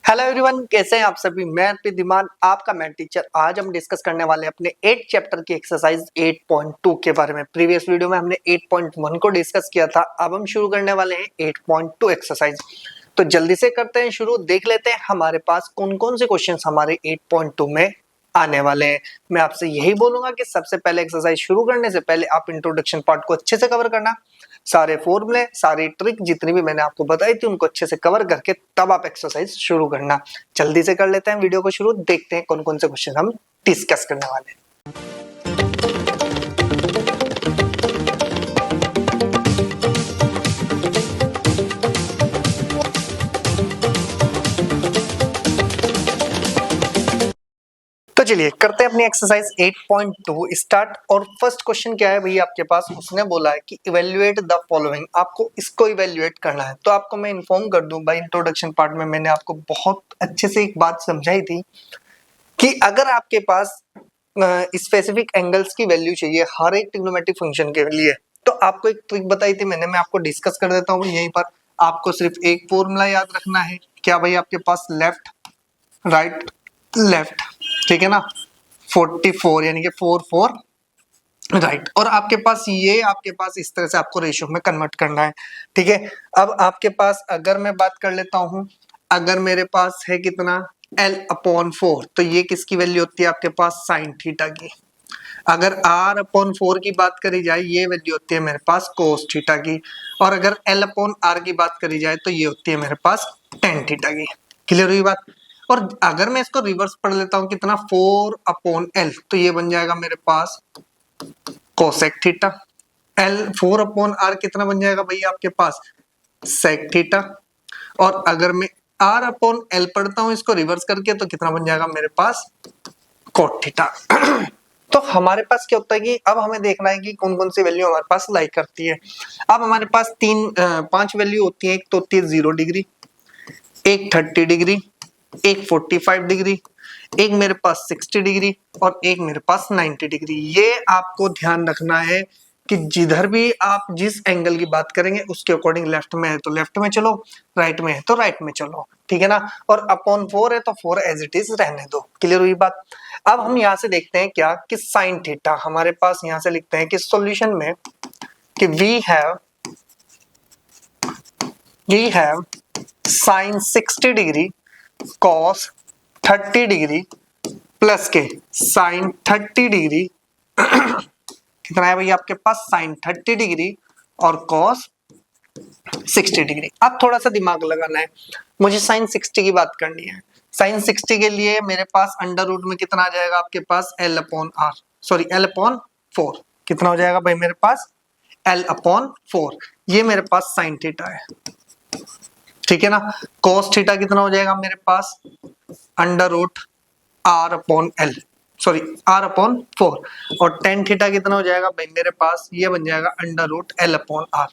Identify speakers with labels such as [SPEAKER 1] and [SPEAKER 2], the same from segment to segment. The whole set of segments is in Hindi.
[SPEAKER 1] हेलो एवरीवन, कैसे हैं आप सभी। मैं अर्पित धीमान, आपका मैथ टीचर। आज हम डिस्कस करने वाले हैं अपने 8 चैप्टर की एक्सरसाइज 8.2 के बारे में। प्रीवियस वीडियो में हमने 8.1 को डिस्कस किया था। अब हम शुरू करने वाले हैं 8.2 एक्सरसाइज। तो जल्दी से करते हैं शुरू। देख लेते हैं हमारे पास कौन कौन से क्वेश्चंस हमारे 8.2 में आने वाले हैं। मैं आपसे यही बोलूंगा कि सबसे पहले एक्सरसाइज शुरू करने से पहले आप इंट्रोडक्शन पार्ट को अच्छे से कवर करना। सारे फॉर्मूले, सारी ट्रिक जितनी भी मैंने आपको बताई थी उनको अच्छे से कवर करके तब आप एक्सरसाइज शुरू करना। जल्दी से कर लेते हैं वीडियो को शुरू। देखते हैं कौन कौन से क्वेश्चन हम डिस्कस करने वाले हैं। तो चलिए करते हैं अपनी एक्सरसाइज 8.2 स्टार्ट। और फर्स्ट क्वेश्चन क्या है भैया आपके पास। उसने बोला है कि इवेल्युएट द फॉलोइंग। आपको इसको इवेल्युएट करना है। तो आपको मैं इन्फॉर्म कर दूं, भाई इंट्रोडक्शन पार्ट में मैंने आपको बहुत अच्छे से एक बात समझाई थी कि अगर आपके पास स्पेसिफिक एंगल्स की वैल्यू चाहिए हर एक ट्रिग्नोमेट्रिक फंक्शन के लिए, तो आपको एक ट्रिक बताई थी मैंने, मैं आपको डिस्कस कर देता हूँ यहीं पर। आपको सिर्फ एक फॉर्मूला याद रखना है। क्या भाई, आपके पास लेफ्ट राइट लेफ्ट, ठीक है ना, 44 यानी कि 4 4 राइट। और आपके पास इस तरह से आपको रेशियो में कन्वर्ट करना है, ठीक है। अब आपके पास अगर मैं बात कर लेता हूं, अगर मेरे पास है कितना L/4, तो ये किसकी वैल्यू होती है आपके पास, साइन थीटा की। अगर R/4 की बात करी जाए, ये वैल्यू होती है मेरे पास कोस थीटा की। और अगर L/R की बात करी जाए तो ये होती है मेरे पास टेन थीटा की। क्लियर हुई बात। और अगर मैं इसको रिवर्स पढ़ लेता हूं कितना, 4/L, तो ये बन जाएगा मेरे पास कोसेक थीटा। L4/R कितना बन जाएगा भैया आपके पास, सेक थीटा। और अगर मैं R/L पढ़ता हूं इसको रिवर्स करके, तो कितना बन जाएगा मेरे पास, कोट थीटा। तो हमारे पास क्या होता है कि अब हमें देखना है कि कौन कौन सी वैल्यू हमारे पास लाई करती है। अब हमारे पास 5 वैल्यू होती है। एक तो होती है 0 डिग्री, एक 30 डिग्री, एक 45 डिग्री, एक मेरे पास 60 डिग्री और एक मेरे पास 90 डिग्री। ये आपको ध्यान रखना है कि जिधर भी आप जिस एंगल की बात करेंगे उसके अकॉर्डिंग लेफ्ट में है तो लेफ्ट में चलो, राइट में है तो राइट में चलो, ठीक है ना। और अपॉन 4 है तो 4 एज इट इज रहने दो। क्लियर हुई बात। अब हम यहाँ से देखते हैं क्या कि साइन थीटा हमारे पास, यहाँ से लिखते हैं कि सॉल्यूशन में कि we have sine 60 degree cos 30 degree plus के साइन 30 डिग्री कितना है भैया आपके पास, साइन 30 डिग्री और कॉस 60 डिग्री। अब थोड़ा सा दिमाग लगाना है, मुझे साइन 60 की बात करनी है। साइन 60 के लिए मेरे पास अंडर रूट में कितना आ जाएगा आपके पास, L/4 कितना हो जाएगा भाई मेरे पास, L/4। ये मेरे पास साइन थीटा है, ठीक है ना। कॉस थीटा कितना हो जाएगा मेरे पास, अंडर रूट R/4। और टेन थीटा कितना हो जाएगा भाई मेरे पास, ये बन जाएगा अंडर रूट L/R।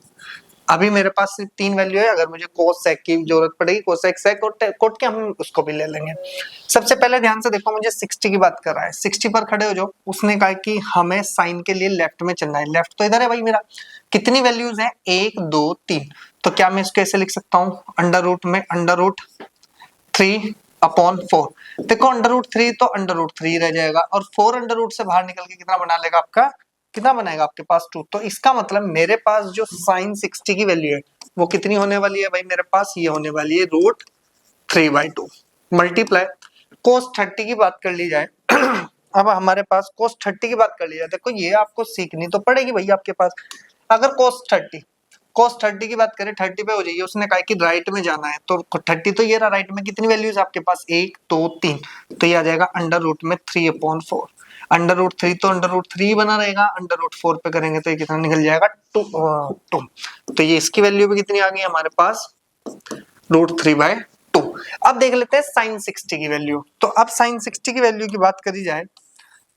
[SPEAKER 1] अभी मेरे पास सिर्फ 3 वैल्यू है। अगर मुझे कोस सेक की जरूरत पड़ेगी, कोसेक सेक और कोट के हम उसको भी ले लेंगे। सबसे पहले ध्यान से देखो, मुझे 60 की बात कर रहा है। 60 पर खड़े हो जाओ। उसने कहा कि हमें साइन के लिए लेफ्ट में चलना है। लेफ्ट तो इधर है भाई मेरा। कितनी वैल्यूज है, 1 2 3। तो क्या मैं इसको ऐसे लिख सकता हूँ, अंडर रूट में अंडर रूट 3/4। देखो अंडर रूट 3 तो अंडर रूट 3 रह जाएगा और 4 अंडर रूट से बाहर निकल के कितना बना लेगा आपका, कितना बनाएगा आपके पास 2। तो इसका मतलब मेरे पास जो साइन 60 की वैल्यू है वो कितनी होने वाली है भाई मेरे पास, ये होने वाली है √3/2 मल्टीप्लाई कोस 30 की बात कर ली जाए। अब हमारे पास कोस 30 की बात कर ली जाए। देखो ये आपको सीखनी तो पड़ेगी भैया आपके पास। अगर कोस 30 की बात करें, 30 पे हो जाइए। उसने कहा कि राइट में जाना है तो 30 तो ये रहा राइट में। कितनी वैल्यूज आपके पास, 1 2 3। तो ये आ जाएगा अंडर रूट में 3/4। अंडर रूट 3 तो अंडर रूट 3 बना रहेगा। अंडर रूट 4 पे करेंगे तो ये कितना निकल जाएगा, 2। तो ये इसकी वैल्यू भी कितनी आ गई हमारे पास, √3/2। अब देख लेते हैं साइन 60 की वैल्यू। तो अब साइन 60 की वैल्यू की बात करी जाए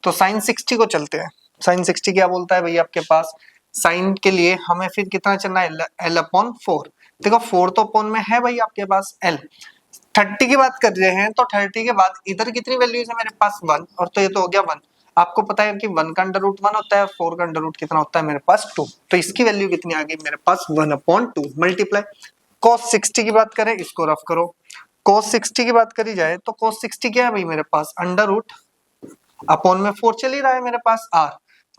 [SPEAKER 1] तो साइन 60 को चलते हैं। साइन 60 क्या बोलता है भैया आपके पास, साइन के लिए हमें फिर कितना चलना है, L/4। देखो 4 तो अपॉन में है भाई आपके पास L। 30 की बात कर रहे हैं तो 30 के बाद इधर कितनी वैल्यूज है मेरे पास, 1। और तो ये तो हो गया 1। आपको पता है कि 1 का अंडर रूट 1 होता है और 4 का अंडर रूट कितना होता है मेरे पास, 2। तो इसकी वैल्यू कितनी आ गई मेरे पास, 1/2 मल्टीप्लाई। cos 60 की बात करें, इसको रफ करो, cos 60 की बात करी जाए तो cos 60 क्या है भाई मेरे पास अंडर रूट अपॉन में 4 चल ही रहा है मेरे पास r।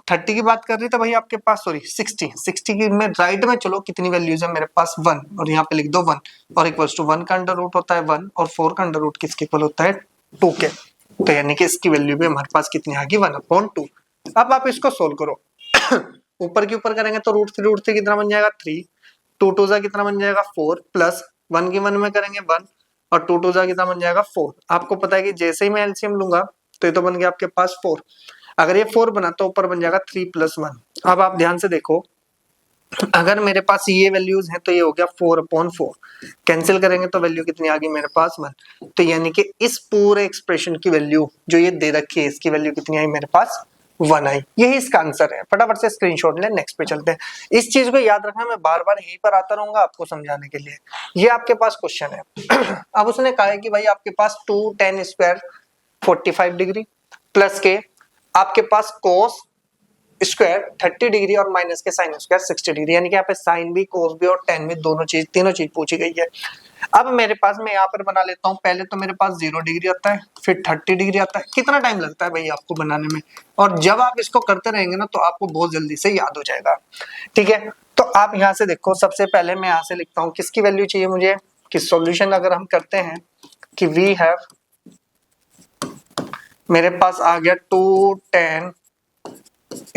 [SPEAKER 1] 30 की बात कर रही तो भाई आपके पास सॉरी 60 की में राइट में चलो कितनी वैल्यूज है मेरे पास 1 और यहाँ पे लिख दो 1 और इक्वल्स टू 1 का अंडर रूट होता है 1 और 4 का अंडर रूट किसके इक्वल होता है 2 के। तो यानी कि इसकी वैल्यू भी हमारे पास कितनी आ गई 1/2। अब आप इसको सोल्व करो ऊपर के ऊपर करेंगे तो रूट थ्री कितना बन जाएगा 3, 2 2 जा कितना बन जाएगा 4 प्लस 1 की 1 में करेंगे 1 और 2 2 जा कितना बन जाएगा 4। आपको पता है कि जैसे ही मैं एलसीएम लूंगा तो ये तो बन गया आपके पास 4। अगर ये 4 बना तो ऊपर बन जाएगा 3 + 1। अब आप ध्यान से देखो अगर मेरे पास ये वैल्यूज हैं तो ये हो गया 4/4 कैंसिल करेंगे तो वैल्यू कितनी आ गई मेरे पास 1। तो यानी कि इस पूरे एक्सप्रेशन की वैल्यू जो ये दे रखी है इसकी वैल्यू कितनी आई मेरे पास 1 आई। यही इसका आंसर है। फटाफट से स्क्रीनशॉट ले नेक्स्ट पे चलते हैं। इस चीज को याद रखना मैं बार बार यहीं पर आता रहूंगा आपको समझाने के लिए। ये आपके पास क्वेश्चन है अब उसने कहा है कि भाई आपके पास 2 tan स्क्वायर 45 डिग्री प्लस के आपके पास cos स्क्वायर 30 डिग्री और माइनस के साइन स्क्वायर 60 डिग्री, यानी कि यहाँ पे साइन भी कोस भी और टेन भी तीनों चीज पूछी गई है। अब मेरे पास मैं यहाँ पर बना लेता हूँ। पहले तो मेरे पास 0 डिग्री आता है फिर 30 डिग्री आता है। कितना टाइम लगता है भाई आपको बनाने में, और जब आप इसको करते रहेंगे ना तो आपको बहुत जल्दी से याद हो जाएगा। ठीक है, तो आप यहाँ से देखो सबसे पहले मैं यहाँ से लिखता हूँ किसकी वैल्यू चाहिए मुझे कि सॉल्यूशन अगर हम करते हैं कि वी हैव मेरे पास आ गया 2 tan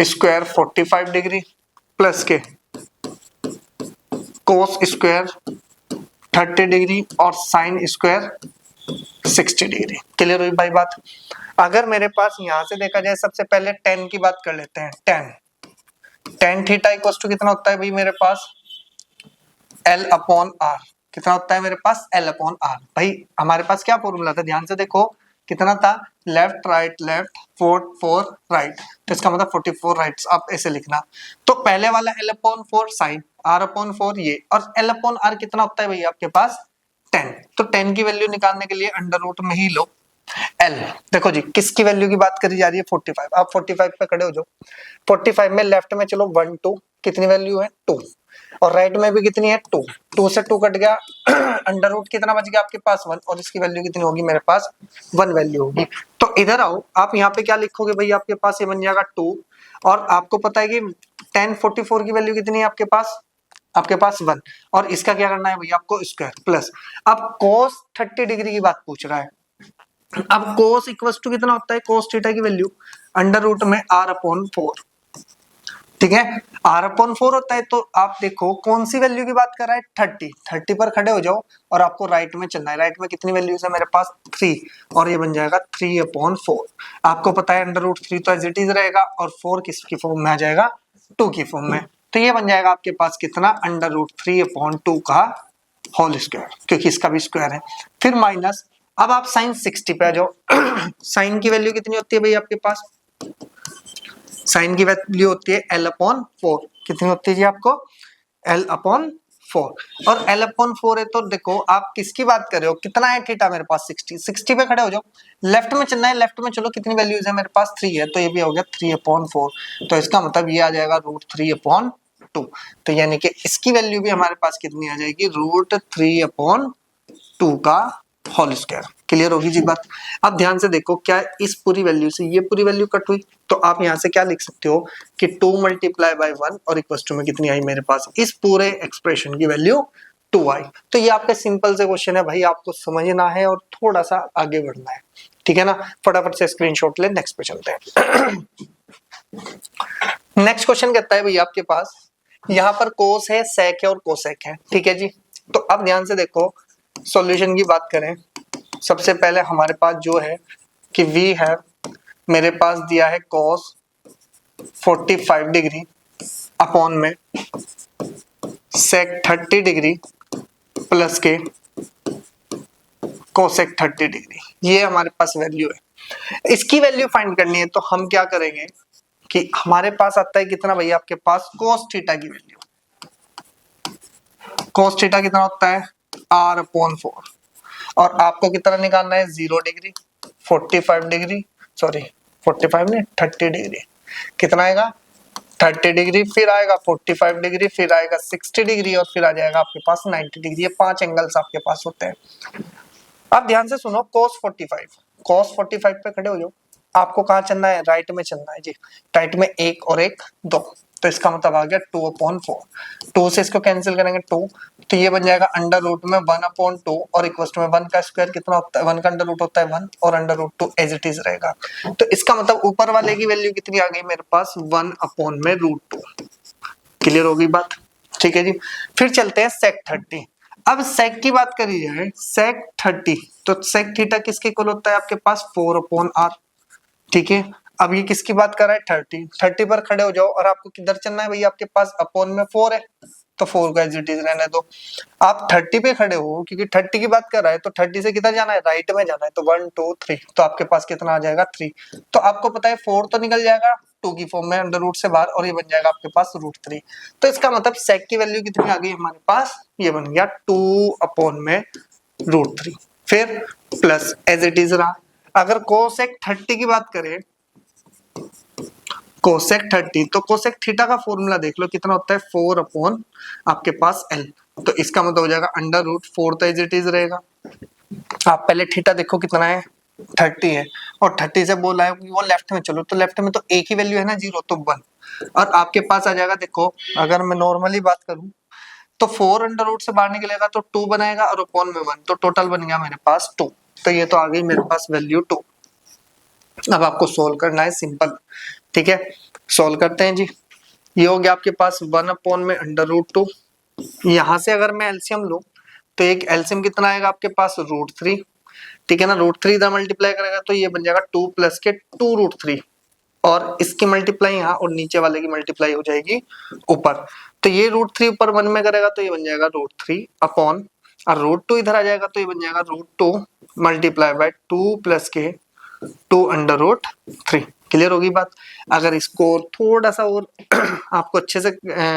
[SPEAKER 1] स्क्वायर 45 डिग्री प्लस के कोस स्क्वायर 30 डिग्री और साइन स्क्वायर 60 डिग्री। क्लियर हुई भाई बात। अगर मेरे पास यहां से देखा जाए सबसे पहले tan की बात कर लेते हैं। tan थीटा इक्वल्स टू कितना होता है भाई मेरे पास L/R। कितना होता है मेरे पास L/R। भाई हमारे पास क्या फॉर्मूला था ध्यान से देखो कितना था लेफ्ट राइट लेफ्ट 4 राइट, तो इसका मतलब 44 राइट्स आप ऐसे लिखना। तो पहले वाला L/4 साइन R/4 ये और L/R कितना होता है भाई आपके पास 10। तो 10 की वैल्यू निकालने के लिए अंडर रूट में ही लो L। देखो जी किसकी वैल्यू की बात करी जा रही है 45। आप 45 पे खड़े हो जाओ। 45 में लेफ्ट में चलो 1 2 कितनी वैल्यू है 2 और राइट में भी कितनी है 2, 2 से 2 कट गया अंडर रूट कितना बच गया आपके पास 1 और इसकी वैल्यू कितनी होगी मेरे पास 1 वैल्यू होगी। तो इधर आओ आप यहाँ पे क्या लिखोगे भाई आपके पास ये बन जाएगा 2 और आपको पता है कि tan 44 की वैल्यू कितनी है आपके पास 1 और इसका क्या करना है भैया आपको स्क्वायर प्लस। अब cos 30 डिग्री की बात पूछ रहा है। अब cos इक्वल्स टू कितना होता है cos थीटा की वैल्यू अंडर रूट में R/4। ठीक है R/4 होता है। तो आप देखो कौन सी वैल्यू की बात कर रहा है 30 पर खड़े हो जाओ और आपको राइट में चलना है। राइट में कितनी वैल्यूज है मेरे पास 3 और ये बन जाएगा 3/4। आपको पता है अंडर रूट 3 तो एज इट इज रहेगा और 4 किसकी फॉर्म में आ जाएगा 2 की फॉर्म में। तो ये बन जाएगा आपके पास कितना अंडर रूट 3/2 का होल स्क्वायर क्योंकि इसका भी स्क्वायर है। फिर माइनस अब आप साइन 60 पे आ जाओ साइन की वैल्यू कितनी होती है भाई आपके पास साइन की वैल्यू होती है L/4। कितनी होती है जी आपको L/4 और L/4 है। तो देखो आप किसकी बात कर रहे हो कितना है थीटा मेरे पास 60 पे खड़े हो जाओ। लेफ्ट में चलना है लेफ्ट में चलो कितनी वैल्यूज है मेरे पास 3 है तो ये भी हो गया 3/4। तो इसका मतलब ये आ जाएगा √3/2। तो यानी कि इसकी वैल्यू भी हमारे पास कितनी आ जाएगी √3/2 का होल स्क्वायर। क्लियर होगी जी बात। अब ध्यान से देखो क्या इस पूरी वैल्यू से ये पूरी वैल्यू कट हुई तो आप यहां से क्या लिख सकते हो कि 2 × 1 और इक्वल्स टू में कितनी आई मेरे पास इस पूरे एक्सप्रेशन की वैल्यू 2 आई। तो ये आपका सिंपल से क्वेश्चन है भाई आपको समझना है और थोड़ा सा आगे बढ़ना है। ठीक है ना, फटाफट से स्क्रीनशॉट ले नेक्स्ट पे चलते हैं। नेक्स्ट क्वेश्चन कहता है भाई आपके पास यहाँ पर कोस है सेक है और कोसेक है। ठीक है जी, तो अब ध्यान से देखो सॉल्यूशन की बात करें सबसे पहले हमारे पास जो है कि वी हैव मेरे पास दिया है cos 45 डिग्री अपॉन में sec 30 डिग्री प्लस के cosec 30 डिग्री। ये हमारे पास वैल्यू है। इसकी वैल्यू फाइंड करनी है तो हम क्या करेंगे कि हमारे पास आता है कितना भैया आपके पास cos थीटा की वैल्यू। cos थीटा कितना होता है R/4 और आपको कितना निकालना है 0 डिग्री 45 डिग्री सॉरी 45 नहीं 30 डिग्री कितना आएगा 30 डिग्री फिर आएगा 45 डिग्री फिर आएगा 60 डिग्री और फिर आ जाएगा आपके पास 90 डिग्री। ये 5 एंगल्स आपके पास होते हैं। आप ध्यान से सुनो, cos 45 पे खड़े हो जाओ। आपको कहाँ चलना है? राइट में चलना है जी। राइट में एक और एक 2, तो इसका मतलब आ गया 2/4। 2 से इसको कैंसिल करेंगे 2, तो ये बन जाएगा अंडर रूट में 1/2 और इक्वल टू में 1 का स्क्वायर कितना होता है? 1 का अंडर रूट होता है 1 और under root 2 as it is रहेगा। तो इसका मतलब ऊपर वाले की वैल्यू कितनी आ गई मेरे पास? 1/√2। क्लियर होगी बात? ठीक है जी। फिर चलते हैं sec 30। अब sec की बात करी जाए, sec 30, तो sec थीटा किसके इक्वल होता है आपके पास? 4/r। ठीक है, अब ये किसकी बात कर रहा है? 30 पर खड़े हो जाओ और आपको किधर चलना है भैया? आपके पास अपॉन में 4 है, तो 4 को एज इट इज रहने दो। आप 30 पे खड़े हो क्योंकि 30 की बात कर रहा है, तो 30 से किधर जाना है? राइट में जाना है, तो 1 2 3, तो आपके पास कितना आ जाएगा? 3। तो आपको पता है 4 तो निकल जाएगा 2 की फॉर्म में अंडर रूट से बाहर, और ये बन जाएगा आपके पास √3। तो इसका मतलब sec की वैल्यू कितनी आ गई हमारे पास? ये बन गया 2/√3। फिर प्लस एज इट इज रहा। अगर cosec 30 की बात करें, कोसेक 30, तो कोसेक थीटा का फॉर्मूला देख लो कितना होता है? 4 आपके पास l। तो इसका मतलब हो जाएगा अंडर रूट 4, तो एज इट इज रहेगा। आप पहले थीटा देखो कितना है? 30 है, और 30 से बोला है कि वो लेफ्ट में चलो, तो लेफ्ट में तो एक ही वैल्यू है ना, 0, तो 1। और आपके पास आ जाएगा, देखो अगर मैं नॉर्मली बात करूं तो 4 अंडर रूट से बाहर निकलेगा तो 2 बनाएगा, और अपॉन में 1, तो टोटल बन गया मेरे पास 2। तो ये तो आ गई मेरे पास वैल्यू 2। अब आपको सोल्व करना है, सिंपल। ठीक है, सोल्व करते हैं जी। ये हो गया आपके पास 1/√2। यहां से अगर मैं एलसीएम लूं तो एक एलसीएम कितना आएगा आपके पास? √3। ठीक है ना, √3 इधर मल्टीप्लाई करेगा तो ये बन जाएगा 2 प्लस के 2√3, और इसकी मल्टीप्लाई यहाँ और नीचे वाले की मल्टीप्लाई हो जाएगी ऊपर। तो ये √3 ऊपर 1 में करेगा तो ये बन जाएगा √3 अपॉन, और √2 इधर आ जाएगा तो ये बन जाएगा √2 मल्टीप्लाई बाय 2 प्लस के 2/√3। क्लियर होगी बात? अगर इसको थोड़ा सा और आपको अच्छे से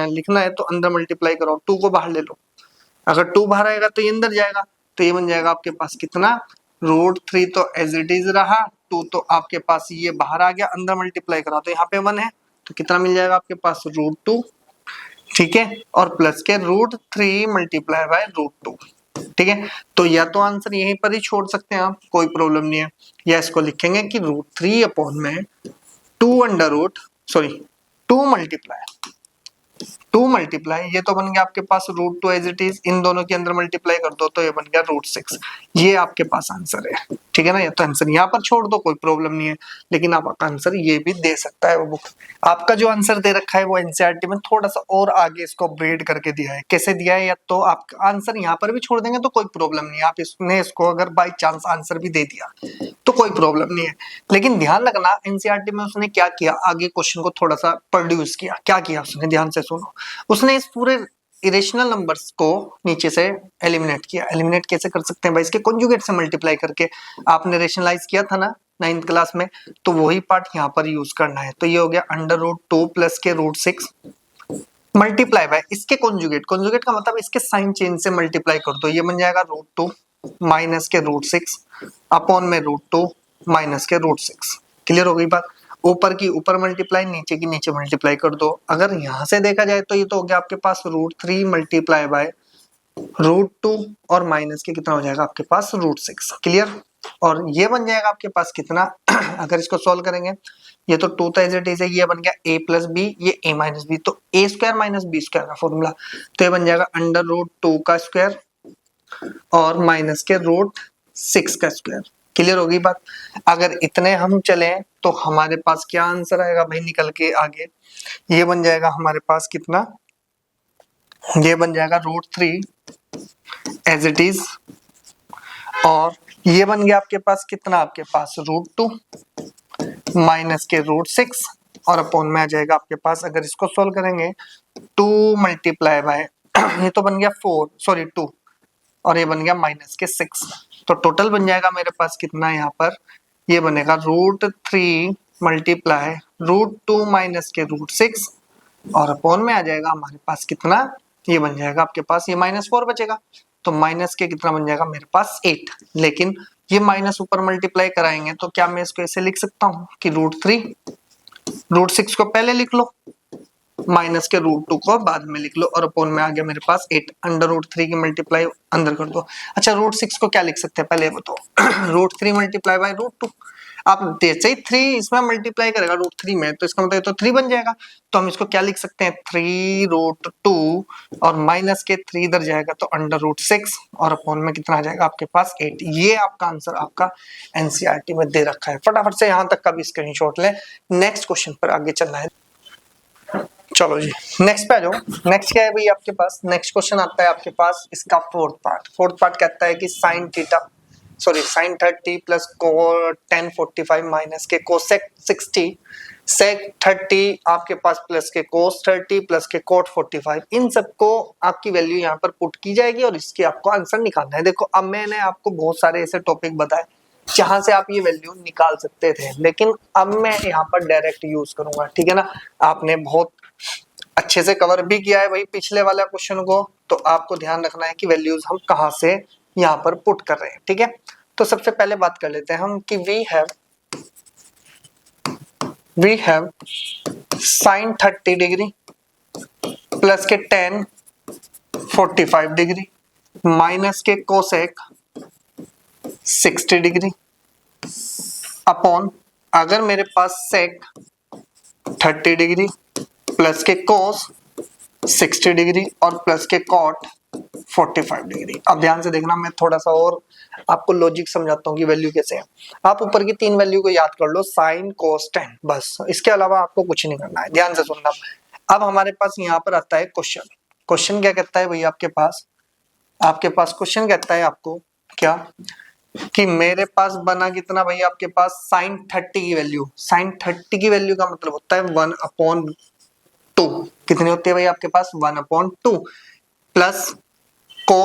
[SPEAKER 1] लिखना है तो अंदर मल्टीप्लाई करो, 2 को बाहर ले लो। अगर 2 बाहर आएगा तो ये अंदर जाएगा, तो ये बन जाएगा आपके पास कितना? √3 तो एज इट इज रहा, 2 तो आपके पास ये बाहर आ गया, अंदर मल्टीप्लाई करा तो यहाँ पे 1 है, तो कितना मिल जाएगा आपके पास? √2। ठीक है, और प्लस के √3 मल्टीप्लाई बाय √2। ठीक है, तो या तो आंसर यहीं पर ही छोड़ सकते हैं आप, कोई प्रॉब्लम नहीं है, या इसको लिखेंगे कि √3 अपॉन में 2 मल्टीप्लाई ये तो बन गया आपके पास √2 एज इट इज, इन दोनों के अंदर मल्टीप्लाई कर दो तो ये बन गया √6। ये आपके पास आंसर है। ठीक है ना, ये तो आंसर यहाँ पर छोड़ दो, कोई प्रॉब्लम नहीं है, लेकिन आपका आंसर ये भी दे सकता है वो बुक। आपका जो आंसर दे रखा है वो एनसीईआरटी में थोड़ा सा और आगे इसको अपग्रेड करके दिया है। कैसे दिया है? या तो आप आंसर यहाँ पर भी छोड़ देंगे तो कोई प्रॉब्लम नहीं है, आप इसने इसको अगर बाई चांस आंसर भी दे दिया तो कोई प्रॉब्लम नहीं है, लेकिन ध्यान रखना एनसीईआरटी में उसने क्या किया, आगे क्वेश्चन को थोड़ा सा प्रोड्यूस किया। क्या किया उसने? ध्यान से सुनो। उसने इस पूरे इरेशनल नंबर्स को नीचे से एलिमिनेट किया। एलिमिनेट कैसे कर सकते हैं भाई? इसके कॉन्जुगेट से मल्टीप्लाई करके। आपने रेशनलाइज किया था ना 9th क्लास में, तो वही पार्ट यहाँ पर यूज करना है। तो ये हो गया अंडर√2 प्लस के √6 मल्टीप्लाई बाय इसके कॉन्जुगेट। कॉन्जुगेट का मतलब इसके साइन चेंज से मल्टीप्लाई कर दो, ये बन जाएगा √2 माइनस के √6 अपॉन में √2 माइनस के √6। क्लियर हो गई बात? ऊपर की ऊपर मल्टीप्लाई, नीचे की नीचे मल्टीप्लाई कर दो। अगर यहां से देखा जाए तो ये तो हो गया आपके पास √3 मल्टीप्लाई बाय √2, और माइनस के कितना हो जाएगा आपके पास? √6। क्लियर? और ये बन जाएगा आपके पास कितना अगर इसको सॉल्व करेंगे, ये तो 2 तो एज इट इज है, ये बन गया a प्लस बी, ये a माइनस बी, तो a square minus B square का फॉर्मूला, तो ये बन जाएगा अंडर√2 का स्क्वायर और माइनस के √6 का स्क्वायर। क्लियर होगी बात? अगर इतने हम चले तो हमारे पास क्या आंसर आएगा भाई निकल के आगे? ये बन जाएगा हमारे पास कितना? ये बन जाएगा √3 एज इट इज, और ये बन गया आपके पास कितना? आपके पास √2 माइनस के √6, और अपॉन में आ जाएगा आपके पास, अगर इसको सोल्व करेंगे 2 मल्टीप्लाई बाय ये तो बन गया 2, और ये बन गया माइनस के 6, तो टोटल बन जाएगा मेरे पास कितना यहाँ पर? ये बनेगा √3 मल्टीप्लाई √2 माइनस के √6, और अपॉन में आ जाएगा हमारे पास कितना? ये बन जाएगा आपके पास, ये -4 बचेगा, तो माइनस के कितना बन जाएगा मेरे पास? 8। लेकिन ये माइनस ऊपर मल्टीप्लाई कराएंगे तो क्या मैं इसको ऐसे लिख सकता हूँ कि √3 √6 को पहले लिख लो, माइनस के √2 को बाद में लिख लो और अपॉन में आ गया मेरे पास 8 अंडर √3 की मल्टीप्लाई अंदर कर दो। अच्छा √6 को क्या लिख सकते हैं पहले बताओ। √3 मल्टीप्लाई बाय √2। आप जैसे ही 3 इसमें मल्टीप्लाई करेगा √3 में तो इसका मतलब तो 3 बन जाएगा। तो हम इसको क्या लिख सकते हैं 3√2 और माइनस के 3 इधर जाएगा तो अंडर √6 और अपॉन में कितना आ जाएगा आपके पास 8। ये आपका आंसर आपका एनसीईआरटी में दे रखा है। फटाफट से यहां तक का भी स्क्रीनशॉट लें। नेक्स्ट क्वेश्चन पर आगे चलना है। चलो जी नेक्स्ट पे आ जाओ। नेक्स्ट क्या है भाई आपके पास, नेक्स्ट क्वेश्चन आता है आपके पास इसका फोर्थ पार्ट कहता है कि sin 30 प्लस tan 45 माइनस के कोसेक 60 sec 30 आपके पास प्लस के cos 30 प्लस के cot 45 इन सबको आपकी वैल्यू यहाँ पर पुट की जाएगी और इसके आपको आंसर निकालना है। देखो अब मैंने आपको बहुत सारे ऐसे टॉपिक बताए जहां से आप ये वैल्यू निकाल सकते थे, लेकिन अब मैं यहाँ पर डायरेक्ट यूज करूंगा, ठीक है ना। आपने बहुत अच्छे से कवर भी किया है भाई पिछले वाला क्वेश्चन को, तो आपको ध्यान रखना है कि वैल्यूज हम कहां से यहाँ पर पुट कर रहे हैं, ठीक है। तो सबसे पहले बात कर लेते हैं हम कि we have sin 30 degree plus के tan 45 डिग्री माइनस के कोसेक 60 डिग्री अपॉन अगर मेरे पास sec 30 डिग्री प्लस के cos 60 डिग्री और प्लस के cot 45 डिग्री। अब ध्यान से देखना, मैं थोड़ा सा और आपको लॉजिक समझाता हूँ कि वैल्यू कैसे है। आप ऊपर की 3 वैल्यू को याद कर लो, sin cos tan, बस इसके अलावा आपको कुछ नहीं करना है। ध्यान से सुनना। अब हमारे पास यहाँ पर आता है क्वेश्चन क्या कहता है भैया आपके पास क्वेश्चन कहता है आपको क्या कि मेरे पास बना कितना भाई आपके पास sin 30 की वैल्यू। sin 30 की वैल्यू का मतलब होता है 1/2। कितनी होती है भाई आपके पास 1/2 प्लस को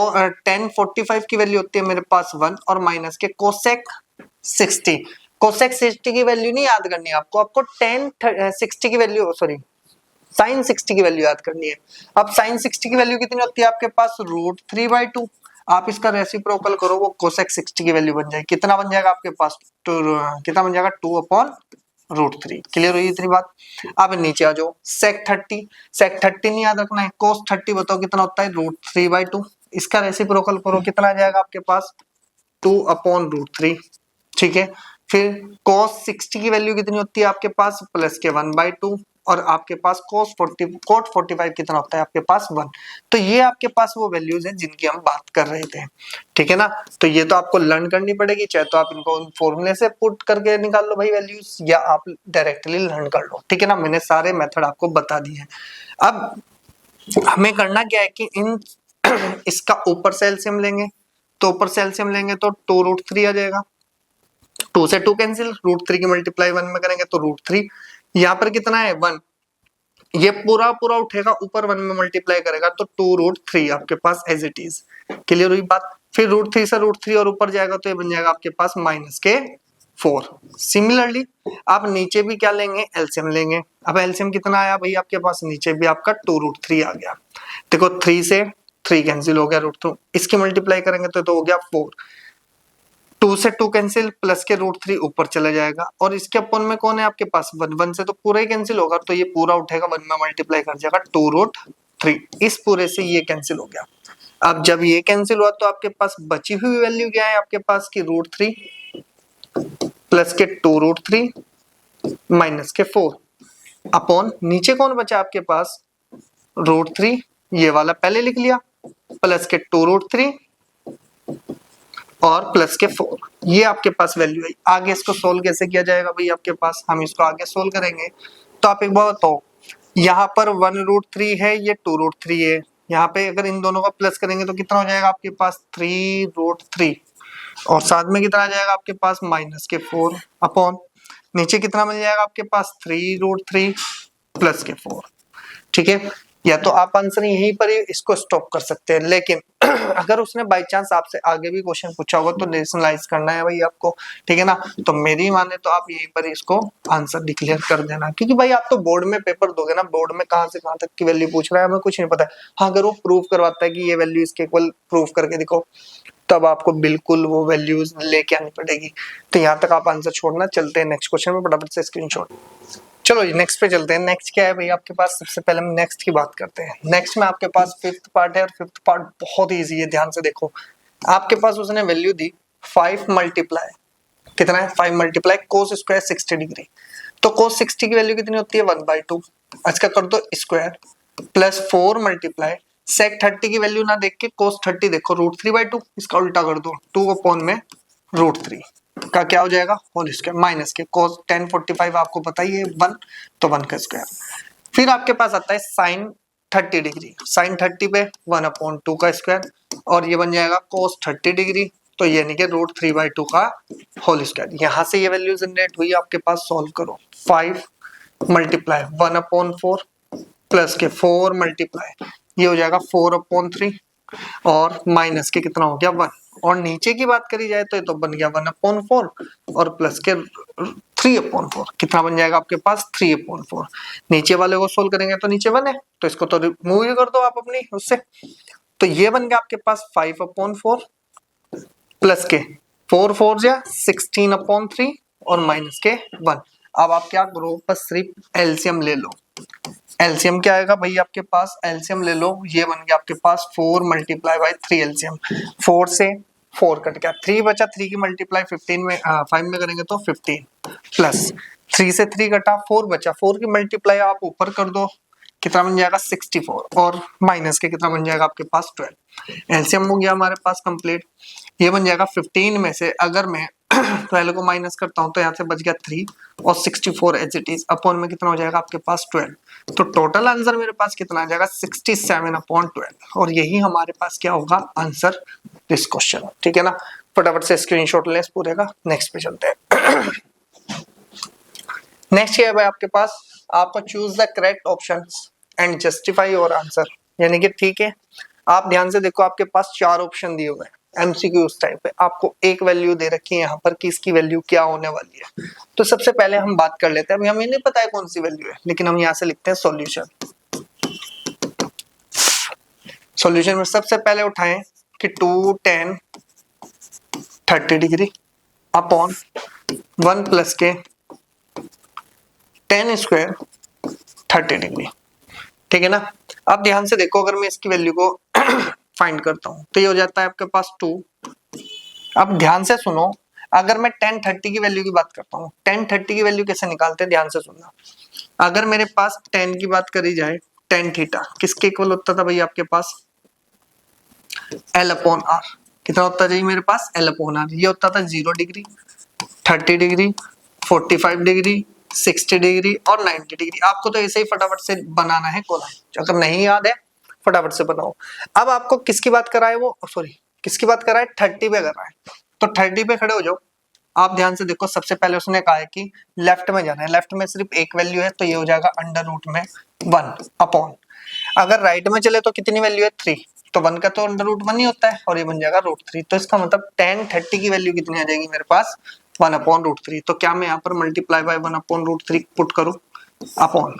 [SPEAKER 1] tan 45 की वैल्यू होती है मेरे पास 1 और माइनस के कोसेक 60 की वैल्यू नहीं याद करनी है आपको tan 60 की वैल्यू sin 60 की वैल्यू याद करनी है। अब sin 60 की वैल्यू कितनी होती है आपके पास √3/2। आप इसका रेसिप्रोकल करो, वो कोसेक 60 की वैल्यू बन जाएगी। कितना बन जाएगा आपके पास कितना बन जाएगा 2/√3। क्लियर हुई इतनी बात। अब नीचे आ जाओ, sec 30 नहीं याद रखना है, cos 30 बताओ कितना होता है √3/2। इसका रेसिप्रोकल करो, कितना आ जाएगा आपके पास 2/√3, ठीक है। फिर cos 60 की वैल्यू कितनी होती है आपके पास प्लस के 1/2 और आपके पास cot 45 कितना होता है आपके पास 1। तो ये आपके पास वो वैल्यूज हैं जिनकी हम बात कर रहे थे, ठीक है ना। तो ये तो आपको लर्न करनी पड़ेगी, चाहे तो आप इनको फॉर्मूले से पुट करके निकाल लो भाई वैल्यूज, या आप डायरेक्टली लर्न कर लो, ठीक है ना। मैंने सारे मेथड आपको बता दिए हैं। अब हमें करना क्या है कि इन इसका ऊपर से एलसीएम लेंगे, तो ऊपर से एलसीएम लेंगे तो 2√3 आ जाएगा। 2 से 2 कैंसिल, √3 की मल्टीप्लाई 1 में करेंगे तो √3। यहाँ पर कितना है 1, ये पूरा उठेगा ऊपर 1 में मल्टीप्लाई करेगा तो 2√3 आपके पास एज इट इज। क्लियर हुई बात। फिर √3 से √3 और ऊपर जाएगा तो ये बन जाएगा आपके पास -4। सिमिलरली आप नीचे भी क्या लेंगे एलसीएम लेंगे। अब एलसीएम कितना आया भाई आपके पास, नीचे भी आपका 2√3 आ गया। देखो 3 से 3 कैंसिल हो गया, √2 इसकी मल्टीप्लाई करेंगे तो हो गया 4। 2 से 2 कैंसिल प्लस के √3 ऊपर चला जाएगा और इसके अपन में कौन है आपके पास 1 से तो पूरा ही कैंसिल होगा, तो ये पूरा उठेगा 1 में मल्टीप्लाई कर जाएगा 2√3। इस पूरे से ये कैंसिल हो गया। अब जब ये कैंसिल हुआ तो आपके पास बची हुई वैल्यू क्या है आपके पास की √3 प्लस के 2√3 माइनस के 4 अपॉन नीचे कौन बचा आपके पास √3, ये वाला पहले लिख लिया, प्लस के 2√3 और प्लस के 4। ये आपके पास वैल्यू है। आगे इसको सोल्व कैसे किया जाएगा भाई आपके पास, हम इसको आगे सोल्व करेंगे। तो आप एक बात बताओ, यहाँ पर 1√3 है, ये 2√3 है, यहाँ पे अगर इन दोनों का प्लस करेंगे तो कितना हो जाएगा आपके पास 3√3 और साथ में कितना आ जाएगा आपके पास -4 अपॉन नीचे कितना मिल जाएगा आपके पास 3√3 प्लस के 4, ठीक है। या तो आप आंसर यहीं पर ही इसको स्टॉप कर सकते हैं, लेकिन अगर उसने बाय चांस आपसे आगे भी क्वेश्चन पूछा होगा तो रेशनलाइज करना है भाई आपको, ठीक है ना। तो मेरी माने तो आप यहीं पर इसको आंसर डिक्लेयर कर देना, क्योंकि भाई आप तो बोर्ड में पेपर दोगे ना, बोर्ड में कहां से कहां तक की वैल्यू पूछ रहा है हमें कुछ नहीं पता है। हाँ अगर वो प्रूव करवाता है कि ये वैल्यू इसके इक्वल प्रूव करके दिखाओ, तब आपको बिल्कुल वो वैल्यूज लेके आनी पड़ेगी। तो यहाँ तक आप आंसर छोड़ना, चलते हैं नेक्स्ट क्वेश्चन में फटाफट से स्क्रीनशॉट। चलो जी नेक्स्ट पे चलते हैं। नेक्स्ट क्या है भाई आपके पास, सबसे पहले हम नेक्स्ट की बात करते हैं। नेक्स्ट में आपके पास फिफ्थ पार्ट है और फिफ्थ पार्ट बहुत ईजी है, ध्यान से देखो। आपके पास उसने वैल्यू दी 5 मल्टीप्लाई, कितना है 5 मल्टीप्लाई कोस स्क्वायर 60 डिग्री। तो कोस 60 की वैल्यू कितनी होती है 1/2। इसका कर दो स्क्वायर प्लस 4 मल्टीप्लाई सेक 30 की वैल्यू ना देख के कोस 30 देखो √3/2, इसका उल्टा कर दो 2/√3 का क्या हो जाएगा होल स्क्वायर माइनस के कोस 1045 आपको पता ही है 1, तो 1 का स्क्वायर। फिर आपके पास आता है साइन 30 डिग्री, साइन 30 पे 1/2 का स्क्वायर और ये बन जाएगा कोस 30 डिग्री, तो यानी कि √3/2 का होल स्क्वायर। यहां से ये वैल्यू जनरेट हुई, आपके पास सॉल्व करो 5 मल्टीप्लाई 1/4 प्लस के 4 मल्टीप्लाई ये हो जाएगा 4/3 और माइनस के कितना हो गया 1, और नीचे की बात करी जाए तो ये तो बन गया 1/4 और प्लस के 3/4 कितना बन जाएगा आपके पास 3/4। नीचे वाले को सोल्व करेंगे तो नीचे 1 है, तो इसको तो रिमूव ही कर दो आप अपनी उससे, तो ये बन गया आपके पास 5/4 प्लस के 4 4 या 16/3 और माइनस के 1। अब आप क्या करो बस सिर्फ एलसीएम ले लो। एलसीएम क्या आएगा भाई आपके पास, एलसीएम ले लो, ये बन गया आपके पास 4 मल्टीप्लाई बाई 3 एलसीएम, 4 से 4 कट गया 3 बचा, 3 की मल्टीप्लाई 15 में 5 में करेंगे तो 15 प्लस 3 से 3 कटा 4 बचा, 4 की मल्टीप्लाई आप ऊपर कर दो कितना बन जाएगा 64 और माइनस के कितना बन जाएगा आपके पास 12। एलसीएम हो गया हमारे पास कंप्लीट। ये बन जाएगा 15 में से अगर मैं 12 को माइनस करता हूं तो यहाँ से बच गया 3 और 64 एज इट इज अपॉन में कितना हो जाएगा आपके पास 12, तो टोटल आंसर मेरे पास कितना आ जाएगा 67/12 और यही हमारे पास क्या होगा आंसर दिस क्वेश्चन। ठीक है ना, फटाफट से स्क्रीनशॉट ले इस पूरे का। नेक्स्ट पे चलते हैं। नेक्स्ट है भाई आपके पास, आपको choose the correct option and justify your answer, यानी कि ठीक है आप ध्यान से देखो, आपके पास 4 ऑप्शन दिए हुए हैं एमसीक्यू उस टाइप पे, आपको एक वैल्यू दे रखी है यहाँ पर कि इसकी वैल्यू क्या होने वाली है। तो सबसे पहले हम बात कर लेते हैं, अभी हमें नहीं पता है कौन सी वैल्यू है, लेकिन हम यहाँ से लिखते हैं सॉल्यूशन। सॉल्यूशन में सबसे पहले उठाएं कि 2 10 30 डिग्री अपॉन 1 प्लस के 10 स्क्वायर 30 डिग्री। ठीक है ना, अब ध्यान से देखो अगर मैं इसकी वैल्यू को फाइंड करता हूं तो ये हो जाता है आपके पास 2। अब ध्यान से सुनो, अगर मैं 10 30 की वैल्यू की बात करता हूं, 10 30 की वैल्यू कैसे निकालते हैं ध्यान से सुनना। अगर मेरे पास 10 की बात करी जाए, 10 थीटा किसके इक्वल होता था भाई आपके पास L/R, कितना होता है मेरे पास L/R, ये होता था 0 डिग्री 30 डिग्री 45 डिग्री 60 डिग्री और 90 डिग्री। आपको तो ऐसे ही फटाफट से बनाना है कोलाइन, अगर नहीं याद है फटाफट से बनाओ। अब आपको किसकी बात करा है वो, सॉरी किसकी बात करा है 30 पे कर रहा है, तो 30 पे खड़े हो जाओ। आप ध्यान से देखो, सबसे पहले उसने कहा है कि लेफ्ट में जाना है, लेफ्ट में सिर्फ एक वैल्यू है तो ये हो जाएगा √1 अपॉन, अगर राइट में चले तो कितनी वैल्यू है 3, तो 1 का तो √1 ही होता है और ये बन जाएगा √3। तो इसका मतलब 10 30 की वैल्यू कितनी आ जाएगी मेरे पास 1/√3। तो क्या मैं यहाँ पर मल्टीप्लाई बाय 1/√3 पुट करूं, अपॉन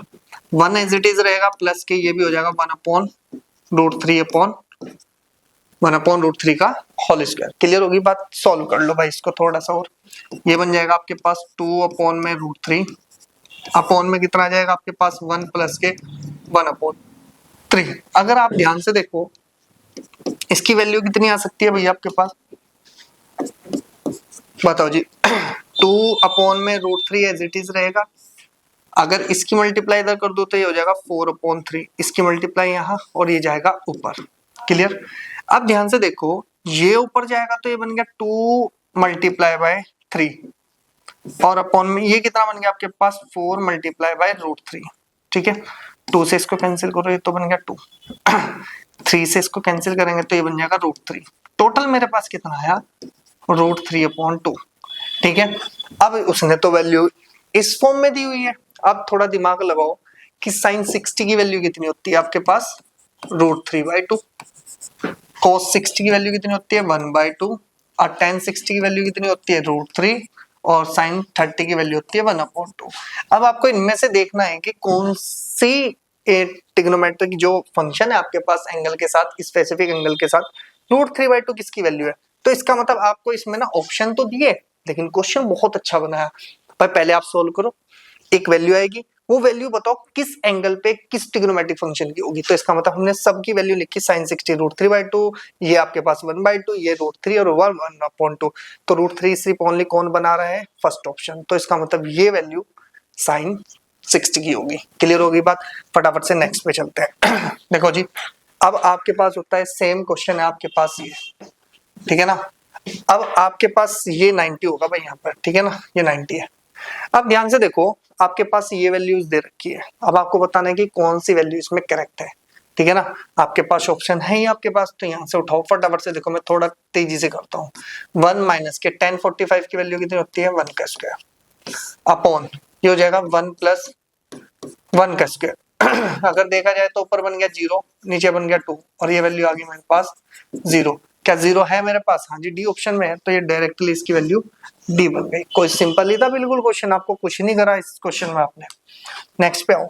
[SPEAKER 1] 1 एज इट इज रहेगा प्लस के ये भी हो जाएगा 1/√3 अपॉन 1/√3 का होल स्क्वायर। क्लियर होगी बात, सॉल्व कर लो भाई इसको थोड़ा सा और, ये बन जाएगा आपके पास 2/√3 अपॉन में कितना आ जाएगा आपके पास 1 प्लस के 1/3। अगर आप ध्यान से देखो इसकी वैल्यू कितनी आ सकती है भैया आपके पास, बताओ जी 2/√3 एज इट इज रहेगा, अगर इसकी मल्टीप्लाई इधर कर दो तो ये हो जाएगा 4/3, इसकी मल्टीप्लाई यहाँ और ये जाएगा ऊपर। क्लियर, अब ध्यान से देखो ये ऊपर जाएगा तो ये बन गया 2 मल्टीप्लाई बाय 3 और अपॉन में ये कितना बन गया आपके पास 4 मल्टीप्लाई बाय √3। ठीक है, 2 से इसको कैंसिल करो ये तो बन गया 2 3 से इसको कैंसिल करेंगे तो ये बन जाएगा √3। टोटल मेरे पास कितना आया √3/2। ठीक है, अब उसने तो वैल्यू इस फॉर्म में दी हुई है, अब थोड़ा दिमाग लगाओ कि साइन 60 की वैल्यू कितनी होती है आपके पास √3/2, cos 60 की वैल्यू कितनी होती है 1/2 और tan 60 की वैल्यू कितनी होती है √3 और sin 30 की वैल्यू होती है 1/2। अब आपको इनमें से देखना है कि कौन सी ट्रिग्नोमेट्रिक जो फंक्शन है आपके पास एंगल के साथ, स्पेसिफिक एंगल के साथ √3/2 किसकी वैल्यू है। तो इसका मतलब आपको इसमें ना ऑप्शन तो दिए लेकिन क्वेश्चन बहुत अच्छा बनाया। पर पहले आप सोल्व करो, एक वैल्यू आएगी वो वैल्यू बताओ किस एंगल पे किस ट्रिग्नोमेट्रिक फंक्शन की होगी। तो इसका मतलब हमने सबकी वैल्यू लिखी sin 60 √3/2, ये आपके पास 1/2, ये √3 और 1/2। तो √3 सिर्फ ओनली कौन बना रहा है, फर्स्ट ऑप्शन। तो इसका मतलब ये वैल्यू sin 60 की होगी। क्लियर होगी बात। फटाफट से नेक्स्ट पे चलते हैं। देखो जी, अब आपके पास होता है सेम क्वेश्चन है आपके पास ये, ठीक है ना। अब आपके पास ये 90 होगा भाई यहाँ पर, ठीक है ना, ये 90 है। अब ध्यान से देखो, आपके पास ये वैल्यूज दे रखी है, अब आपको बताना है कि कौन सी वैल्यू इसमें करेक्ट है, ठीक है ना। आपके पास ऑप्शन है ही आपके पास, तो यहाँ से उठाओ फटाफट से। देखो मैं थोड़ा तेजी से करता हूँ। 1 माइनस के 1045 की वैल्यू कितनी होती है, 1 का स्क्वायर अपॉन ये हो जाएगा 1 प्लस 1 का स्क्वायर। अगर देखा जाए तो ऊपर बन गया 0, नीचे बन गया 2 और ये वैल्यू आ गई मेरे पास 0। क्या 0 है मेरे पास, हाँ जी, डी ऑप्शन में है, तो ये डायरेक्टली इसकी वैल्यू डी बन गई। कोई सिंपल ही था बिल्कुल क्वेश्चन, आपको कुछ नहीं करा इस क्वेश्चन में आपने। नेक्स्ट पे आओ।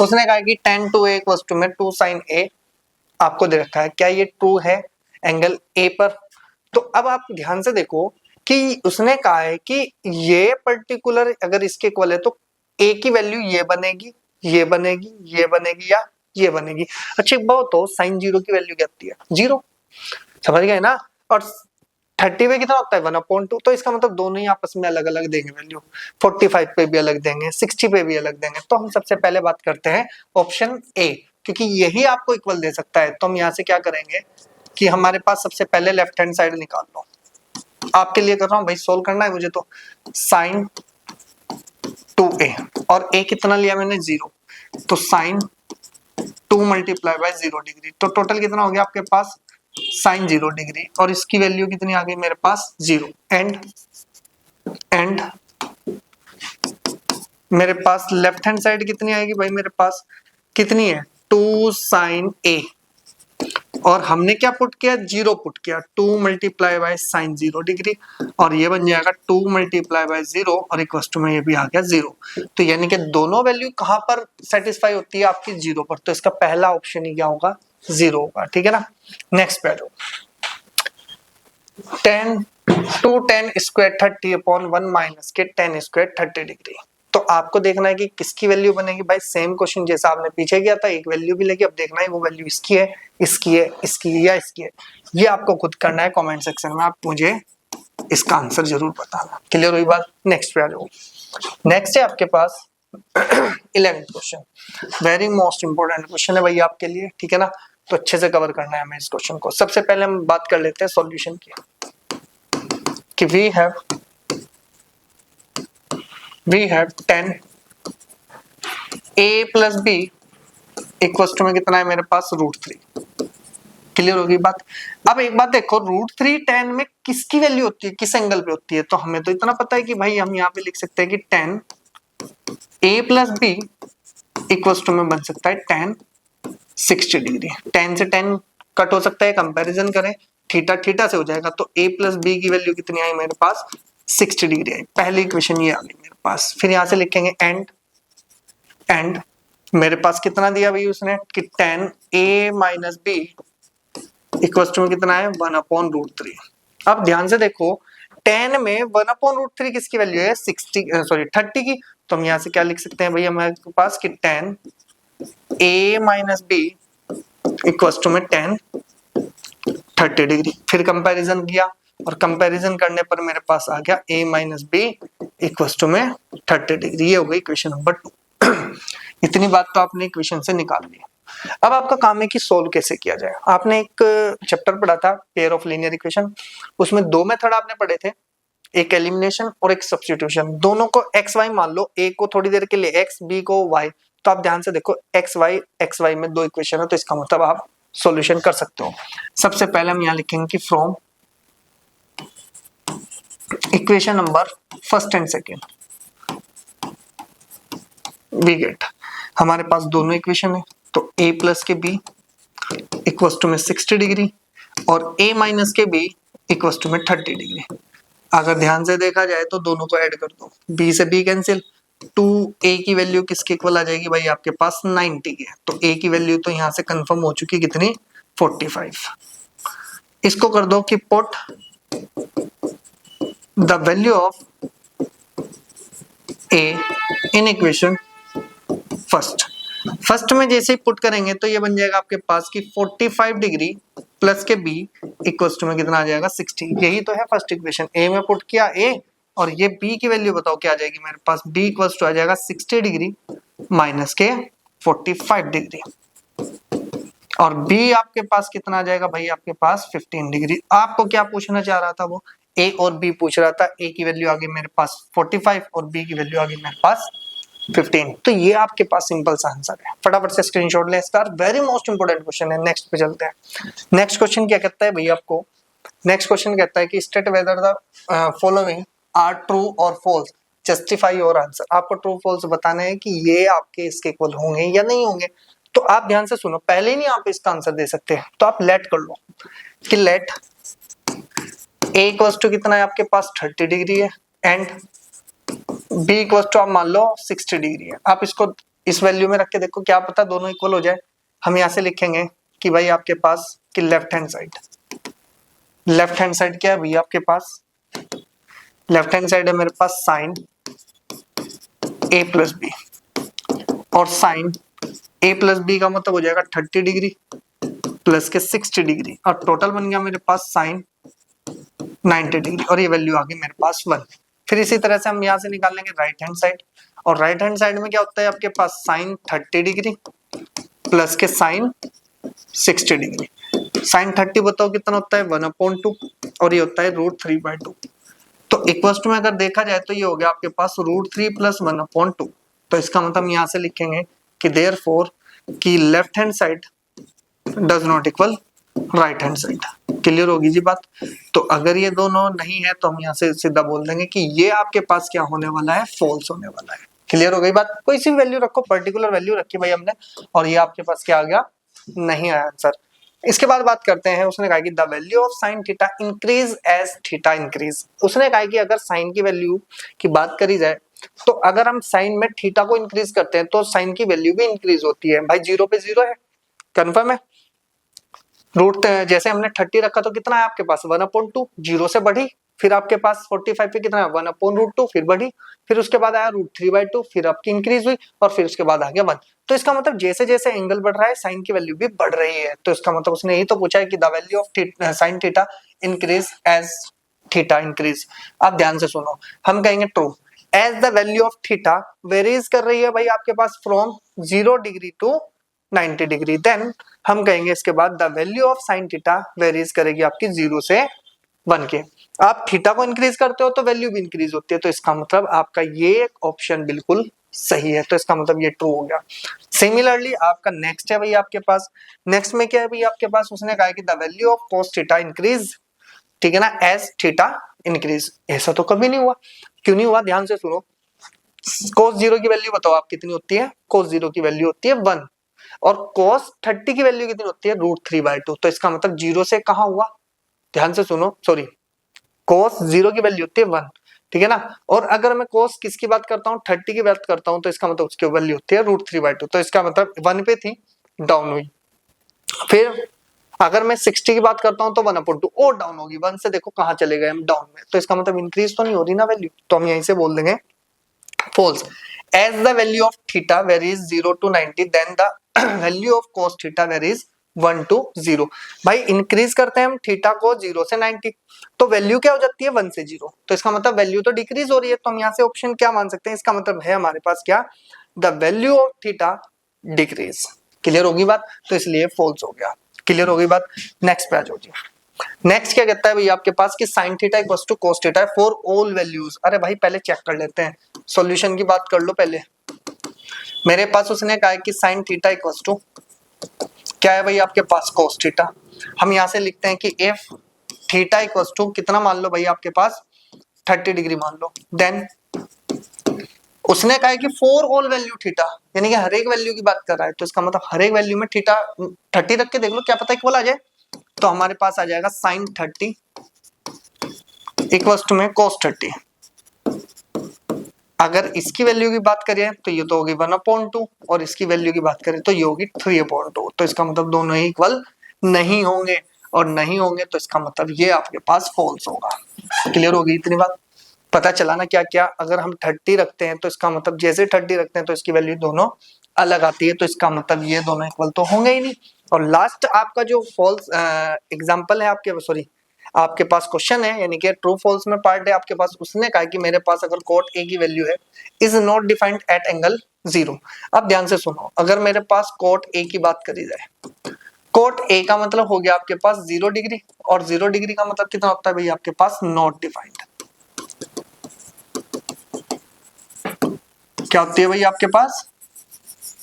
[SPEAKER 1] उसने कहा कि tan 2a = में 2 sin a आपको दे रखा है, क्या ये ट्रू है एंगल ए पर। तो अब आप ध्यान से देखो कि उसने कहा है कि ये पर्टिकुलर अगर इसके इक्वल है तो ए की वैल्यू ये बनेगी, ये बनेगी, ये बनेगी या ये बनेगी। अच्छा एक बात हो, sin 0 की वैल्यू क्या आती है, 0, समझ गए ना। और 30 पे कितना होता है, 1/2। तो इसका मतलब दोनों ही आपस में अलग अलग देंगे वैल्यू, 45 पे भी अलग देंगे, 60 पे भी अलग देंगे। तो हम सबसे पहले बात करते हैं ऑप्शन ए, क्योंकि यही आपको इक्वल दे सकता है। तो हम यहाँ से क्या करेंगे कि हमारे पास सबसे पहले लेफ्ट हैंड साइड निकाल लो, आपके लिए कर रहा हूँ भाई, सोल्व करना है मुझे। तो sin 2a और a कितना लिया मैंने, 0, तो sin 2 × 0 डिग्री, तो टोटल कितना हो गया आपके पास sin 0 डिग्री, और इसकी वैल्यू कितनी आ गई मेरे पास 0। एंड मेरे पास लेफ्ट हैंड साइड कितनी आएगी भाई, मेरे पास कितनी है 2 sin a, और हमने क्या पुट किया, 0 पुट किया, 2 × sin 0 डिग्री, और ये बन जाएगा 2 × 0 और इक्वल टू में ये भी आ गया 0। तो यानी कि दोनों वैल्यू कहां पर सेटिस्फाई होती है आपकी, 0 पर। तो इसका पहला ऑप्शन ही क्या होगा, 0 होगा, ठीक है ना। नेक्स्ट पे आ जाओ। 2tan स्क्वायर 30/1 माइनस के tan स्क्वायर 30 डिग्री। तो आपको देखना है कि किसकी वैल्यू बनेगी भाई, सेम क्वेश्चन जैसा आपने पीछे किया था, एक वैल्यू भी लेके अब देखना है वो वैल्यू इसकी है, इसकी है, इसकी है या इसकी है। ये आपको खुद करना है कमेंट सेक्शन में, आप मुझे इसका आंसर जरूर बताना। क्लियर हुई बात। नेक्स्ट पे आ जाओ। नेक्स्ट है आपके पास 11th question, very most important question है भाई आपके लिए, ठीक है ना। तो अच्छे से कवर करना है हमें इस क्वेश्चन को। सबसे पहले हम बात कर लेते हैं सॉल्यूशन की, कि वी हैव 10 a + b = में कितना है मेरे पास, √3। क्लियर होगी बात। अब एक बात देखो, √3 tan में किसकी वैल्यू होती है, किस एंगल पे होती है। तो हमें तो इतना पता है कि भाई हम यहाँ पे लिख सकते हैं कि tan a + b = में बन सकता है tan 60 डिग्री। tan से tan कट हो सकता है, कंपैरिजन करें, थीटा थीटा से हो जाएगा। तो a + b की वैल्यू कितनी आई मेरे पास, 60 डिग्री आई। पहली इक्वेशन ये आ गई मेरे पास। फिर यहाँ से लिखेंगे एंड मेरे पास कितना दिया भाई उसने, कि tan a - b = में कितना है, 1/√3। अब ध्यान से देखो, tan में 1/√3 किसकी वैल्यू है, 30 की। तो हम यहाँ से क्या लिख सकते हैं भाई हमारे पास, कि tan a - b = में tan 30 डिग्री। फिर कंपैरिजन किया और कंपैरिजन करने पर मेरे पास आ गया a - b = में 30 डिग्री। ये हो गई इक्वेशन नंबर 2। इतनी बात तो आपने इक्वेशन से निकाल ली। अब आपका काम है कि सोल्व कैसे किया जाए। आपने एक चैप्टर पढ़ा था पेयर ऑफ लीनियर इक्वेशन, उसमें दो मेथड आपने पढ़े थे, एक एलिमिनेशन और एक सब्स्टिट्यूशन। दोनों को एक्स वाई मान लो, ए को थोड़ी देर के लिए एक्स, बी को वाई। तो आप ध्यान से देखो, एक्स वाई में दो इक्वेशन है, तो इसका मतलब आप सॉल्यूशन कर सकते हो। सबसे पहले हम यहाँ लिखेंगे कि from equation number first and second we get, हमारे पास दोनों इक्वेशन है। तो a + के b = में 60 डिग्री और a - के b = में 30 डिग्री। अगर ध्यान से देखा जाए तो दोनों को ऐड कर दो, b से b कैंसिल, 2a की वैल्यू किसके इक्वल आ जाएगी भाई आपके पास, 90 की है। तो a की वैल्यू तो यहाँ से कंफर्म हो चुकी, कितनी, 45। इसको कर दो कि put the value of a in equation first में जैसे ही पुट करेंगे तो ये बन जाएगा आपके पास की 45 डिग्री प्लस के बी इक्वल्स टू में कितना आ जाएगा 60। यही तो है फर्स्ट इक्वेशन। ए में पुट किया ए और ये बी की वैल्यू बताओ क्या आ जाएगी मेरे पास। बी इक्वल्स टू आ जाएगा 60 डिग्री माइनस के 45 डिग्री और बी आपके पास कितना आ जाएगा भाई आपके पास 15 डिग्री। आपको क्या पूछना चाह रहा था वो ए और बी पूछ रहा था। ए की वैल्यू आ गई मेरे पास 45 और बी की वैल्यू आ गई मेरे पास 15। तो ये आपके पास सिंपल सा आंसर है। फटाफट से स्क्रीनशॉट लें इसका। वेरी मोस्ट इंपोर्टेंट क्वेश्चन है। नेक्स्ट पे चलते हैं। नेक्स्ट क्वेश्चन क्या कहता है भैया आपको। नेक्स्ट क्वेश्चन कहता है कि state whether the following are true और फॉल्स, जस्टिफाई योर आंसर। आपको ट्रू फॉल्स बताना है कि ये आपके इसके इक्वल होंगे या नहीं होंगे। तो आप ध्यान से सुनो, पहले नहीं आप इसका आंसर दे सकते हैं तो आप लेट कर लो कि लेट ए इक्वल्स टू कितना है आपके पास 30 डिग्री है एंड बी इक्वल्स टू आप मान लो 60 डिग्री है। आप इसको इस वैल्यू में रख के देखो, क्या पता दोनों इक्वल हो जाए। हम यहाँ से लिखेंगे कि भाई आपके पास कि लेफ्ट हैंड साइड क्या है भैया आपके पास। लेफ्ट हैंड साइड है मेरे पास साइन ए प्लस बी और साइन ए प्लस बी का मतलब हो जाएगा 30 डिग्री प्लस के 60 डिग्री और टोटल बन गया मेरे पास साइन 90 डिग्री और ये वैल्यू आ गई मेरे पास 1। फिर इसी तरह से हम यहाँ से निकाल लेंगे राइट हैंड साइड और राइट हैंड साइड में क्या होता है आपके पास साइन 30 डिग्री प्लस के साइन 60 डिग्री। साइन 30 बताओ कितना होता है 1/2 और ये होता है √3/2। तो इक्वल्स टू में अगर देखा जाए तो ये हो गया आपके पास √3 + 1/2। तो इसका मतलब यहाँ से लिखेंगे कि देयरफॉर कि left hand side does not equal right hand side. Clear होगी जी बात। तो अगर ये दोनों नहीं है तो हम यहाँ से सीधा बोल देंगे कि ये आपके पास क्या होने वाला है, फॉल्स होने वाला है। क्लियर हो गई बात। कोई सी वैल्यू रखो, पर्टिकुलर वैल्यू रखी भाई हमने और ये आपके पास क्या आ गया, नहीं आया आंसर। इसके बाद बात करते हैं। उसने कहा कि the value of sine theta increase as theta increase. उसने कहा कि अगर साइन की वैल्यू की बात करी जाए तो अगर हम साइन में थीटा को इंक्रीज करते हैं तो साइन की वैल्यू भी इंक्रीज होती है। भाई 0 पे 0 है, कंफर्म है। रूट जैसे हमने 30 रखा तो कितना है आपके पास 1/2, 0 से बढ़ी। फिर आपके पास 45 पे कितना है 1/√2 फिर बढ़ी। फिर उसके बाद आया √3/2 फिर आपकी इंक्रीज हुई और फिर उसके बाद आ गया 1। तो इसका मतलब जैसे जैसे एंगल बढ़ रहा है साइन की वैल्यू भी बढ़ रही है। तो इसका मतलब उसने यही तो पूछा है कि the value of sine theta increase as theta increase. आप ध्यान से सुनो, हम कहेंगे true as the value of theta varies कर रही है भाई आपके पास from 0 degree to 90 degree. Then हम कहेंगे इसके बाद the value of sine theta varies करेगी आपकी 0 से 1 के। आप थीटा को इंक्रीज करते हो तो वैल्यू भी इंक्रीज होती है। तो इसका मतलब आपका ये ऑप्शन बिल्कुल सही है। तो इसका मतलब ये ट्रू हो गया। सिमिलरली आपका नेक्स्ट है भाई आपके पास। नेक्स्ट में क्या है भाई आपके पास, उसने कहा कि the value of cos theta increase, ठीक है ना, एज थीटा इंक्रीज। ऐसा तो कभी नहीं हुआ। क्यों नहीं हुआ, ध्यान से सुनो। cos 0 की वैल्यू बताओ आप कितनी होती है। cos 0 की वैल्यू होती है 1 और cos 30 की वैल्यू कितनी होती है √3/2। तो इसका मतलब 0 से कहां हुआ, ध्यान से सुनो, सॉरी cos 0 की वैल्यू होती है 1, ठीक है ना। और अगर मैं cos किसकी बात करता हूँ 30 की बात करता हूँ तो इसका मतलब उसकी वैल्यू होती है √3/2। तो इसका मतलब 1 पे थी डाउन हुई। फिर अगर मैं 60 की बात करता हूँ तो 1/2 और डाउन होगी। 1 से देखो कहां चले गए हम, डाउन में। तो इसका मतलब इंक्रीज तो नहीं हो रही ना वैल्यू। तो हम यहीं से बोल देंगे false as the value of theta varies 0 to 90 then the value of cos theta varies 1 to 0। भाई इंक्रीज करते हैं हम थीटा को 0 से 90 तो वैल्यू क्या हो जाती है 1 से 0। तो इसका मतलब वैल्यू तो डिक्रीज हो रही है। तो हम यहाँ से ऑप्शन क्या मान सकते हैं, इसका मतलब है हमारे पास क्या, the value of theta decrease. Clear होगी बात। तो इसलिए फॉल्स हो गया। क्लियर हो गई बात। नेक्स्ट पे आ जाओ जी। नेक्स्ट क्या कहता है भैया आपके पास कि sine theta equals to cos theta for all values. अरे भाई पहले चेक कर लेते हैं, सॉल्यूशन की बात कर लो पहले। मेरे पास उसने कहा है कि साइन थीटा इक्वल्स टू क्या है भाई आपके पास cos थीटा। हम यहां से लिखते हैं कि इफ थीटा इक्वल्स टू कितना मान लो भाई आपके पास 30 डिग्री मान लो। देन उसने कहा है कि फॉर ऑल वैल्यू थीटा, यानी कि हर एक वैल्यू की बात कर रहा है। तो इसका मतलब हर एक वैल्यू में थीटा 30 रख के देख लो, क्या पता इक्वल आ जाए। तो हमारे पास आ जाएगा साइन 30 इक्वल्स टू में cos 30। अगर इसकी वैल्यू की बात करें तो ये तो होगी 1/2 और इसकी वैल्यू की बात करें तो ये होगी 3/2। तो इसका मतलब दोनों ही इक्वल नहीं होंगे और नहीं होंगे तो इसका मतलब ये आपके पास फॉल्स होगा। क्लियर होगी इतनी बात। पता चला ना क्या क्या। अगर हम 30 रखते हैं तो इसका मतलब जैसे 30 रखते हैं तो इसकी वैल्यू दोनों अलग आती है, तो इसका मतलब ये दोनों इक्वल तो होंगे ही नहीं। और लास्ट आपका जो फॉल्स एग्जांपल है आपके, सॉरी आपके पास क्वेश्चन है, यानी कि ट्रू फॉल्स में पार्ट है आपके पास, उसने कहा कि मेरे पास अगर कोट ए की वैल्यू है is not defined at angle 0। अब ध्यान से सुनो, अगर मेरे पास कोट ए की बात करी जाए, कोट ए का मतलब हो गया आपके पास 0 डिग्री, और 0 डिग्री का मतलब कितना होता है भाई आपके पास, नॉट डिफाइंड। क्या होती है भाई आपके पास,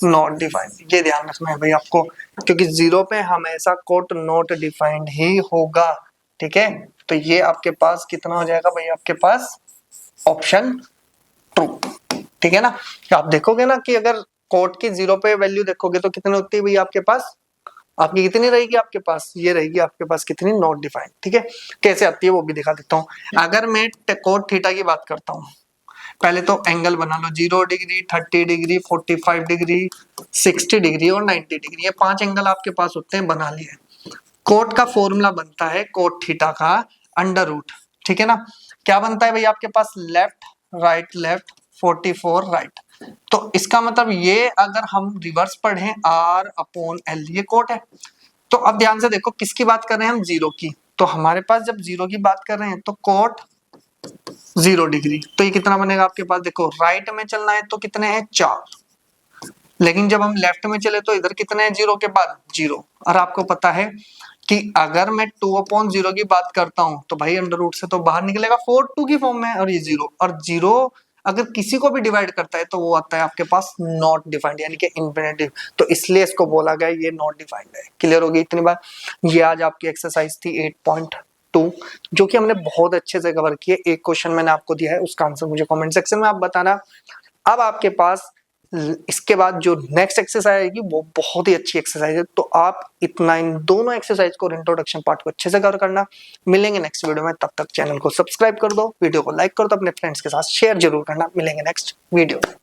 [SPEAKER 1] नॉट डिफाइंड। ये ध्यान रखना है भाई आपको, क्योंकि 0 पे हमेशा कोट नॉट डिफाइंड ही होगा, ठीक है। तो ये आपके पास कितना हो जाएगा भाई आपके पास, ऑप्शन ट्रू, ठीक है ना। तो आप देखोगे ना कि अगर कोट की 0 पे वैल्यू देखोगे तो कितनी होती है भाई आपके पास, आपकी कितनी रहेगी आपके पास, ये रहेगी आपके पास कितनी, नॉट डिफाइंड, ठीक है। कैसे आती है वो भी दिखा देता हूँ। अगर मैं कोट थीटा की बात करता हूँ, पहले तो एंगल बना लो, 0 डिग्री, 30 डिग्री, 45 डिग्री, 60 डिग्री और 90 डिग्री, ये 5 एंगल आपके पास होते हैं, बना लिए। कोट का फॉर्मूला बनता है कोट थीटा का अंडर रूट, ठीक है ना। क्या बनता है भाई आपके पास, लेफ्ट लेफ्ट 44 राइट। तो इसका मतलब ये अगर हम रिवर्स पढ़ें R अपॉन L, ये कोट है। तो अब ध्यान से देखो किसकी बात कर रहे हैं हम, 0 की। तो हमारे पास जब 0 की बात कर रहे हैं तो कोट 0 डिग्री, तो ये कितना बनेगा आपके पास, देखो राइट में चलना है तो कितने हैं, 4, लेकिन जब हम लेफ्ट में चले तो इधर कितने हैं, 0 के बाद 0। और आपको पता है कि अगर मैं 2/0 की बात करता हूं तो भाई अंडर रूट से तो बाहर निकलेगा 4 2 की फॉर्म में, और ये 0, और 0 अगर किसी को भी डिवाइड करता है तो वो आता है आपके पास नॉट डिफाइंड, यानी कि इन्फिनिटिव। तो इसलिए इसको बोला गया ये नॉट डिफाइंड है। क्लियर होगी इतनी बात। ये आज आपकी एक्सरसाइज थी 8.2, जो कि हमने बहुत अच्छे से कवर किए। एक क्वेश्चन मैंने आपको दिया है, उसका आंसर मुझे कमेंट सेक्शन में आप बताना। अब आपके पास इसके बाद जो नेक्स्ट एक्सरसाइज आएगी वो बहुत ही अच्छी एक्सरसाइज है, तो आप इतना इन दोनों एक्सरसाइज को, इंट्रोडक्शन पार्ट को अच्छे से कवर करना। मिलेंगे नेक्स्ट वीडियो में, तब तक चैनल को सब्सक्राइब कर दो, वीडियो को लाइक कर दो, अपने फ्रेंड्स के साथ शेयर जरूर करना। मिलेंगे नेक्स्ट वीडियो में।